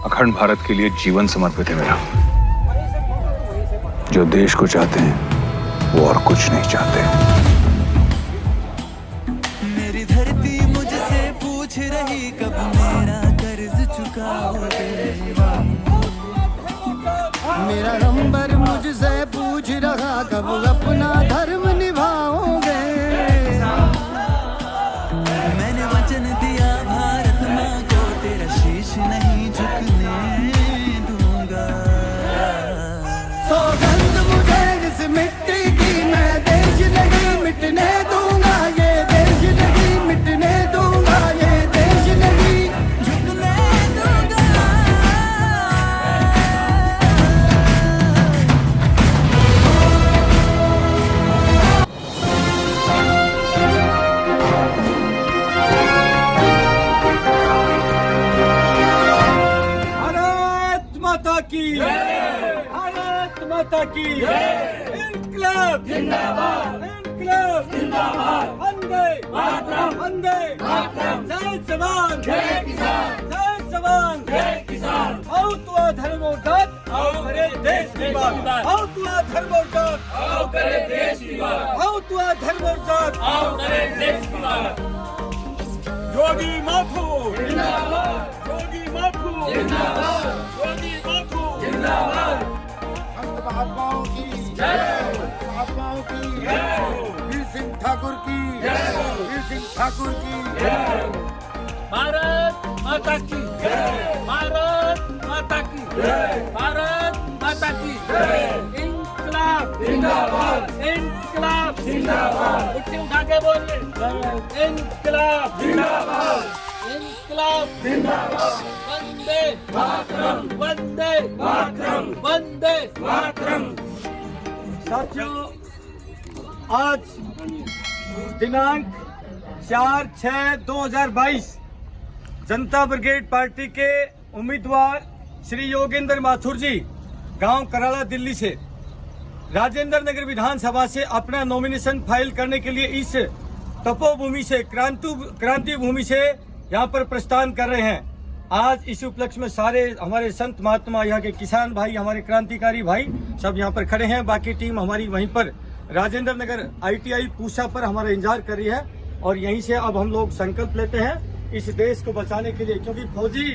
अखंड भारत के लिए जीवन समर्पित है मेरा। जो देश को चाहते हैं वो और कुछ नहीं चाहते। मेरी धरती मुझसे पूछ रही कब मेरा कर्ज चुकाओगे। मेरा नंबर मुझसे पूछ रहा कब अपना धर्म निभाओगे। मैंने वचन दिया भारत माँ को तेरा शीश नहीं झुकने दूंगा। सौगंध मुझे इस मिट्टी की, मैं देश नहीं मिटने दूंगा। ये देश नहीं मिटने दूंगा। ये देश नहीं झुकने दूंगा। भारत माता की, भारत माता की, इनकलाब जिंदाबाद, इनकलाब जिंदाबाद, वंदे मातरम, वंदे मातरम, जय जवान जय किसान, जय जवान जय किसान। आओ तुआ धर्म और जात, आओ करे देश की बात, आओ तुआ धर्म और जात, आओ करे देश की बात, आओ तुआ धर्म और जात, आओ करे देश की बात। योगी माथुर जिंदाबाद, योगी माथुर जिंदाबाद, योगी माथुर जिंदाबाद। संत महात्माओं की जय, महात्माओं की जय, वीर सिंह ठाकुर की जय, वीर सिंह ठाकुर की जय। भारत माता की जय, भारत माता की जय, भारत माता की जय। इनकलाब जिंदाबाद, इनकलाब जिंदाबाद। उठे उठा के बोलिए, इनकलाब जिंदाबाद, इनकलाब जिंदाबाद। वंदे मातरम, वंदे मातरम, वंदे मातरम। साथियों, आज दिनांक 4/6/2022 जनता ब्रिगेड पार्टी के उम्मीदवार श्री योगेंद्र माथुर जी गांव कराला दिल्ली से राजेंद्र नगर विधानसभा से अपना नॉमिनेशन फाइल करने के लिए इस तपोभूमि से, क्रांति भूमि से यहाँ पर प्रस्थान कर रहे हैं। आज इस उपलक्ष्य में सारे हमारे संत महात्मा, यहाँ के किसान भाई, हमारे क्रांतिकारी भाई सब यहाँ पर खड़े हैं। बाकी टीम हमारी वहीं पर राजेंद्र नगर ITI पूसा पर हमारा इंतजार कर रही है और यहीं से अब हम लोग संकल्प लेते हैं इस देश को बचाने के लिए। क्योंकि फौजी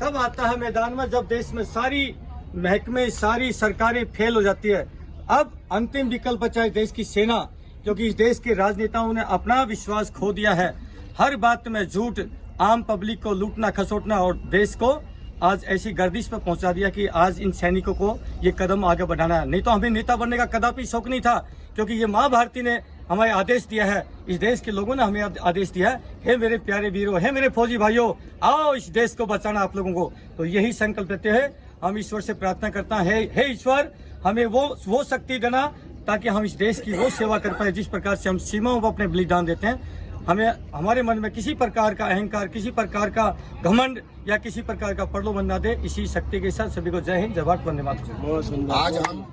तब आता है मैदान में जब देश में सारी महकमे, सारी सरकारें फेल हो जाती है। अब अंतिम विकल्प बचा है देश की सेना, क्योंकि इस देश के राजनेताओं ने अपना विश्वास खो दिया है। हर बात में झूठ, आम पब्लिक को लूटना खसोटना और देश को आज ऐसी गर्दिश पर पहुंचा दिया कि आज इन सैनिकों को ये कदम आगे बढ़ाना है। नहीं तो हमें नेता बनने का कदापि शौक नहीं था, क्योंकि ये माँ भारती ने हमें आदेश दिया है, इस देश के लोगों ने हमें आदेश दिया है, हे मेरे प्यारे वीरों, हे मेरे फौजी भाइयों, आओ इस देश को बचाना आप लोगों को। तो यही संकल्प लेते हैं। हम ईश्वर से प्रार्थना करता है, हे ईश्वर हमें वो शक्ति देना ताकि हम इस देश की वो सेवा कर पाए जिस प्रकार से हम सीमाओं पर अपने बलिदान देते हैं। हमें हमारे मन में किसी प्रकार का अहंकार, किसी प्रकार का घमंड या किसी प्रकार का प्रलोभन न दे। इसी शक्ति के साथ सभी को जय हिंद, जय भारत, वंदे मातरम।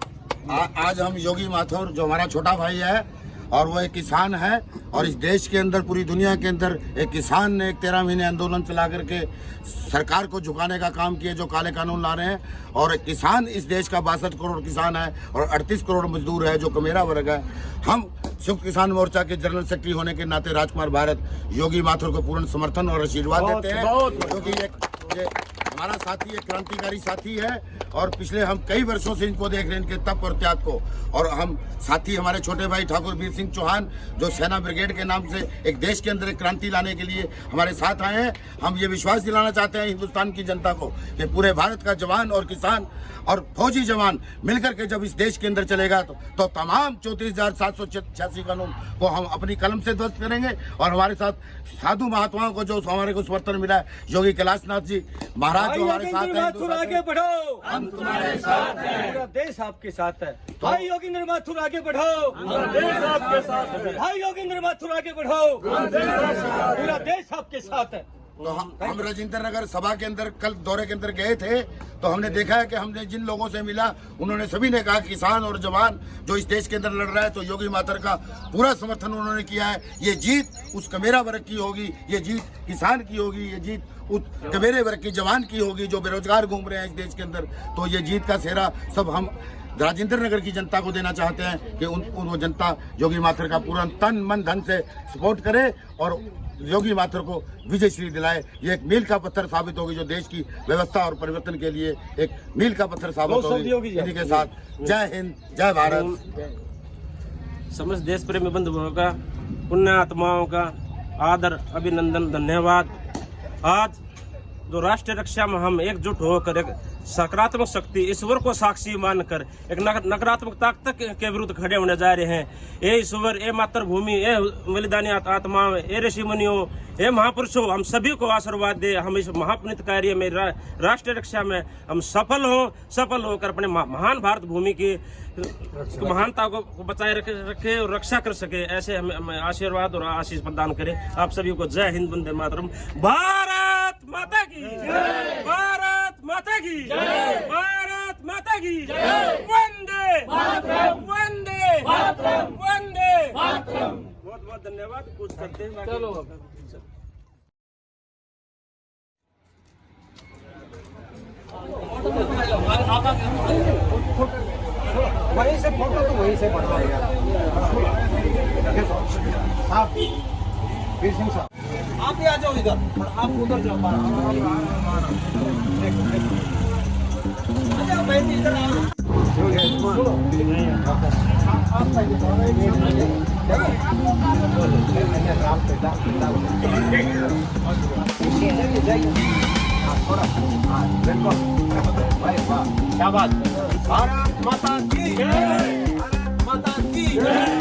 आज हम योगी माथुर, जो हमारा छोटा भाई है और वो एक किसान है, और इस देश के अंदर, पूरी दुनिया के अंदर एक किसान ने एक 13 महीने आंदोलन चला करके सरकार को झुकाने का काम किया, जो काले कानून ला रहे हैं। और एक किसान, इस देश का 62 करोड़ किसान है और 38 करोड़ मजदूर है जो कमेरा वर्ग है। हम संयुक्त किसान मोर्चा के जनरल सेक्रेटरी होने के नाते राजकुमार भारत योगी माथुर को पूर्ण समर्थन और आशीर्वाद देते हैं, क्योंकि ये हमारा साथी, एक क्रांतिकारी साथी है और पिछले हम कई वर्षों से इनको देख रहे हैं, इनके तप और त्याग को। और हम साथी हमारे छोटे भाई ठाकुर वीर सिंह चौहान, जो सेना ब्रिगेड के नाम से एक देश के अंदर एक क्रांति लाने के लिए हमारे साथ आए हैं। हम ये विश्वास दिलाना चाहते हैं हिंदुस्तान की जनता को कि पूरे भारत का जवान और किसान और फौजी जवान मिलकर के जब इस देश के अंदर चलेगा तो तमाम 34,786 कानून को हम अपनी कलम से ध्वस्त करेंगे। और हमारे साथ साधु महात्माओं को जो हमारे को समर्थन मिला है, योगी कैलाशनाथ जी महाराज जो हमारे साथ हैं। आगे बढ़ो, हम तुम्हारे साथ हैं, पूरा देश आपके साथ है। भाई योगेंद्र माथुर आगे बढ़ो, देश आपके साथ है। भाई योगेंद्र माथुर आगे बढ़ो, पूरा देश आपके साथ है। तो हम राजेंद्र नगर सभा के अंदर कल दौरे के अंदर गए थे, तो हमने देखा है कि हमने जिन लोगों से मिला उन्होंने सभी ने कहा किसान और जवान जो इस देश के अंदर लड़ रहा है, तो योगी माथुर का पूरा समर्थन उन्होंने किया है। ये जीत उस कमेरा वर्ग की होगी, ये जीत किसान की होगी, ये जीत उस कबेरे वर्ग की जवान की होगी जो बेरोजगार घूम रहे हैं इस देश के अंदर। तो ये जीत का सेहरा सब हम राजेंद्र नगर की जनता को देना चाहते हैं कि वो जनता योगी माथुर का पूरा तन मन धन से सपोर्ट करे और योगी माथुर को विजय श्री दिलाए। ये एक मील का पत्थर साबित होगी जो देश की व्यवस्था और परिवर्तन के लिए एक मील का पत्थर साबित होगी। इन्हीं के साथ जय हिंद, जय भारत। समस्त देश प्रेमी बंधुओं का, पुण्य आत्माओं का आदर, अभिनंदन, धन्यवाद। आज जो राष्ट्रीय रक्षा में हम एकजुट होकर एक सकारात्मक शक्ति, ईश्वर को साक्षी मानकर एक नकारात्मक ताकत के विरुद्ध खड़े होने जा रहे हैं। ये ईश्वर, ये मातृभूमि, ये बलिदानी आत्माओं, ये ऋषि मुनियों, ये महापुरुषों, हम सभी को आशीर्वाद दे। हम इस महापुनित कार्य में राष्ट्रीय रक्षा में हम सफल होकर अपने महान भारत भूमि की महानता को बचाए रखे और रक्षा कर सके, ऐसे हमें आशीर्वाद और आशीष प्रदान करे। आप सभी को जय हिंद, वंदे मातरम। भारत माता की जय, भारत माता की जय, भारत माता की जय, वंदे मातरम, वंदे मातरम, वंदे मातरम। बहुत बहुत धन्यवाद। कुछ करते हैं चलो। वहीं से फोटो तो वहीं से बनवाएगा साहब, वीर सिंह साहब। आप ही आ जाओ इधर, आप उधर जाओ। इधर क्या बात। भारत माता की जय, भारत माता की जय।